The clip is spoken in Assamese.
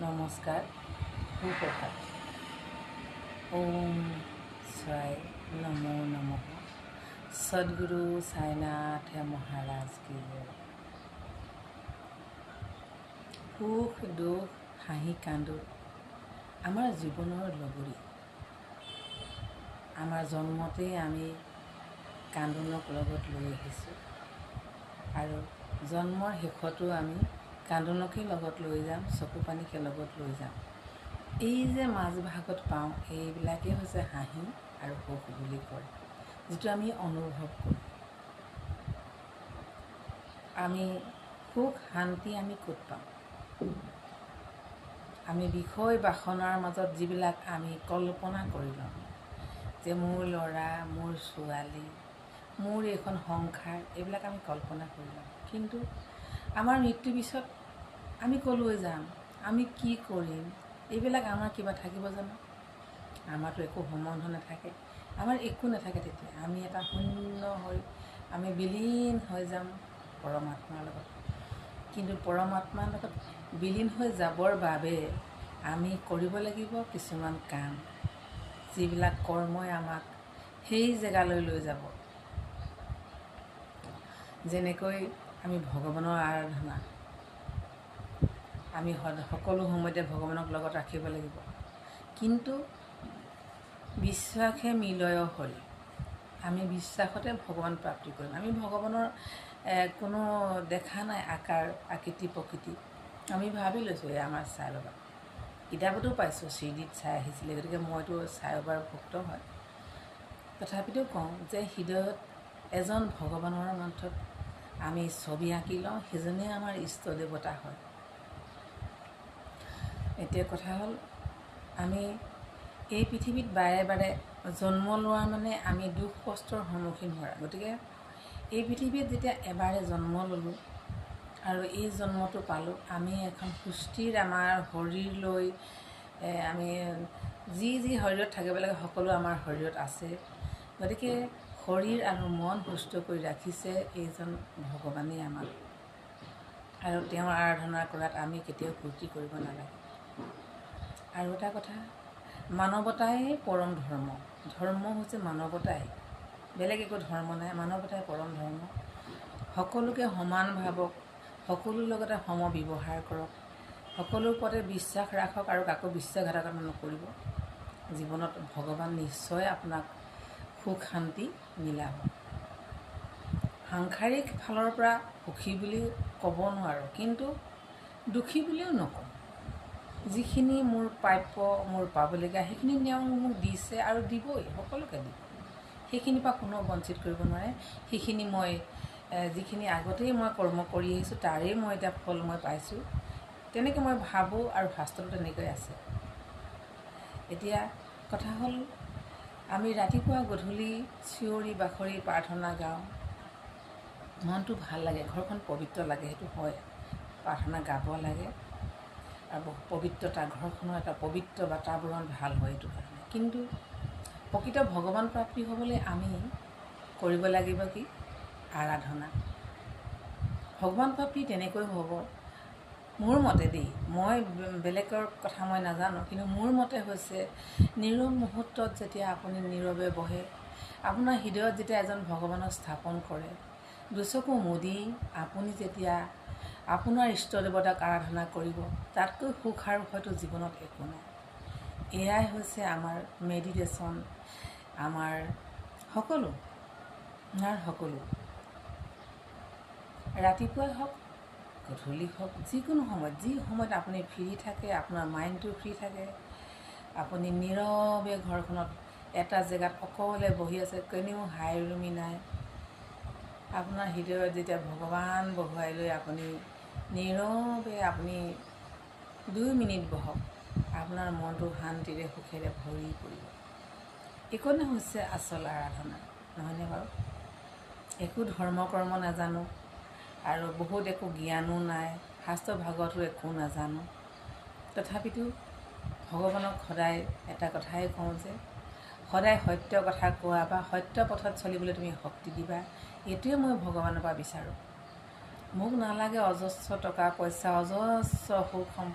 নমস্কাৰ, সুপ্ৰভাত। ওম স্বাই নমো নমঃ। সদ্গুৰু সাইনাথ মহাৰাজ কি জয়। সুখ দুখ হাঁহি কান্দো আমাৰ জীৱনৰ লগৰী। আমাৰ জন্মতেই আমি কান্দোনক লগত লৈ আহিছোঁ আৰু জন্মৰ শেষতো আমি কান্দোনকে লগত লৈ যাম, চকু পানীকে লগত লৈ যাম। এই যে মাজভাগত পাওঁ এইবিলাকেই হৈছে হাঁহি আৰু সুখ বুলি কয়, যিটো আমি অনুভৱ কৰোঁ। আমি সুখ শান্তি আমি ক'ত পাওঁ? আমি বিষয় বাসনাৰ মাজত যিবিলাক আমি কল্পনা কৰি লওঁ যে মোৰ ল'ৰা, মোৰ ছোৱালী, মোৰ এইখন সংসাৰ, এইবিলাক আমি কল্পনা কৰি লওঁ। কিন্তু আমাৰ মৃত্যুৰ পিছত আমি ক'লৈ যাম, আমি কি কৰিম, এইবিলাক আমাৰ কিবা থাকিব জানো? আমাৰতো একো সম্বন্ধ নাথাকে, আমাৰ একো নাথাকে। তেতিয়া আমি এটা শূন্য হৈ আমি বিলীন হৈ যাম পৰমাত্মাৰ লগত। কিন্তু পৰমাত্মাৰ লগত বিলীন হৈ যাবৰ বাবে আমি কৰিব লাগিব কিছুমান কাম, যিবিলাক কৰ্মই আমাক সেই জেগালৈ লৈ যাব। যেনেকৈ আমি ভগৱানৰ আৰাধনা, আমি সকলো সময়তে ভগৱানক লগত ৰাখিব লাগিব। কিন্তু বিশ্বাসে মিলয় হৰি, আমি বিশ্বাসতে ভগৱান প্ৰাপ্তি কৰিম। আমি ভগৱানৰ কোনো দেখা নাই আকাৰ আকৃতি প্ৰকৃতি, আমি ভাবি লৈছোঁ এই আমাৰ চাই বাবা। কিতাপতো পাইছোঁ, চিডিত চাই আহিছিলে, গতিকে মইতো চাই বাবাৰ ভক্ত হয়। তথাপিতো কওঁ যে হৃদয়ত এজন ভগৱানৰ মন্ত্ৰত আমি ছবি আঁকি লওঁ, সেইজনেই আমাৰ ইষ্ট দেৱতা হয়। এতিয়া কথা হ'ল, আমি এই পৃথিৱীত বাৰে বাৰে জন্ম লোৱাৰ মানে আমি দুখ কষ্টৰ সন্মুখীন হোৱা। গতিকে এই পৃথিৱীত যেতিয়া এবাৰে জন্ম ল'লোঁ আৰু এই জন্মটো পালোঁ, আমি এখন সুস্থিৰ আমাৰ শৰীৰ লৈ আমি যি শৰীৰত থাকিব লাগে সকলো আমাৰ শৰীৰত আছে। গতিকে শৰীৰ আৰু মন সুস্থ কৰি ৰাখিছে এইজন ভগৱানেই আমাক, আৰু তেওঁৰ আৰাধনা কৰাত আমি কেতিয়াও ত্ৰুটি কৰিব নালাগে। আৰু এটা কথা, মানৱতাই পৰম ধৰ্ম। ধৰ্ম হৈছে মানৱতাই, বেলেগ একো ধৰ্ম নাই। মানৱতাই পৰম ধৰ্ম। সকলোকে সমান ভাবক, সকলোৰ লগতে সম ব্যৱহাৰ কৰক, সকলোৰ ওপৰতে বিশ্বাস ৰাখক আৰু কাকো বিশ্বাসঘাতকতা নকৰিব। জীৱনত ভগৱান নিশ্চয় আপোনাক সুখ শান্তি মিলাব। সাংসাৰিক ফালৰ পৰা সুখী বুলি ক'ব নোৱাৰোঁ, কিন্তু দুখী বুলিও নকওঁ। যিখিনি মোৰ প্ৰাপ্য, মোৰ পাবলগীয়া, সেইখিনি তেওঁ মোক দিছে আৰু দিবই, সকলোকে দিব। সেইখিনিৰ পৰা কোনেও বঞ্চিত কৰিব নোৱাৰে। সেইখিনি মই যিখিনি আগতেই মই কৰ্ম কৰি আহিছোঁ তাৰেই মই এতিয়া ফল মই পাইছোঁ, তেনেকৈ মই ভাবোঁ আৰু শাস্ত্ৰটো তেনেকৈ আছে। এতিয়া কথা হ'ল, আমি ৰাতিপুৱা গধূলি চিঞৰি বাখৰি প্ৰাৰ্থনা গাওঁ, মনটো ভাল লাগে, ঘৰখন পবিত্ৰ লাগে, সেইটো হয়। প্ৰাৰ্থনা গাব লাগে আৰু পবিত্ৰতা, ঘৰখনৰ এটা পবিত্ৰ বাতাৱৰণ ভাল হয় এইটো কাৰণে। কিন্তু প্ৰকৃত ভগৱান প্ৰাপ্তি হ'বলৈ আমি কৰিব লাগিব কি? আৰাধনা। ভগৱান প্ৰাপ্তি তেনেকৈ হ'ব মোৰ মতে দেই, মই বেলেগৰ কথা মই নাজানো, কিন্তু মোৰ মতে হৈছে নীৰৱ মুহূৰ্তত যেতিয়া আপুনি নীৰৱে বহে, আপোনাৰ হৃদয়ত যেতিয়া এজন ভগৱানক স্থাপন কৰে, দুচকু মুদি আপুনি যেতিয়া আপোনাৰ ইষ্ট দেৱতাক আৰাধনা কৰিব, তাতকৈ সুখ আৰু হয়তো জীৱনত একো নাই। এয়াই হৈছে আমাৰ মেডিটেশ্যন, আমাৰ সকলো ৰাতিপুৱাই হওক গধূলি হওক, যিকোনো সময়ত, যি সময়ত আপুনি ফ্ৰী থাকে, আপোনাৰ মাইণ্ডটো ফ্ৰী থাকে, আপুনি নীৰৱে ঘৰখনত এটা জেগাত অকলে বহি আছে, কোনেও হাই উৰুমি নাই, আপোনাৰ হৃদয়ত যেতিয়া ভগৱান বহুৱাই লৈ আপুনি নীৰৱে আপুনি 2 মিনিট বহক, আপোনাৰ মনটো শান্তিৰে সুখেৰে ভৰি পৰিব। এইকণে হৈছে আচল আৰাধনা, নহয়নে বাৰু? একো ধৰ্ম কৰ্ম নাজানো আৰু বহুত একো জ্ঞানো নাই, শাস্ত্ৰ ভাগৱতো একো নাজানো। তথাপিতো ভগৱানক সদায় এটা কথাই কওঁ যে সদায় সত্য কথা কোৱা বা সত্য পথত চলিবলৈ তুমি শক্তি দিবা, এইটোৱে মই ভগৱানৰ পৰা বিচাৰোঁ। মোক নালাগে অজস্ৰ টকা পইচা, অজস্ৰ সুখ সম্পত্তি।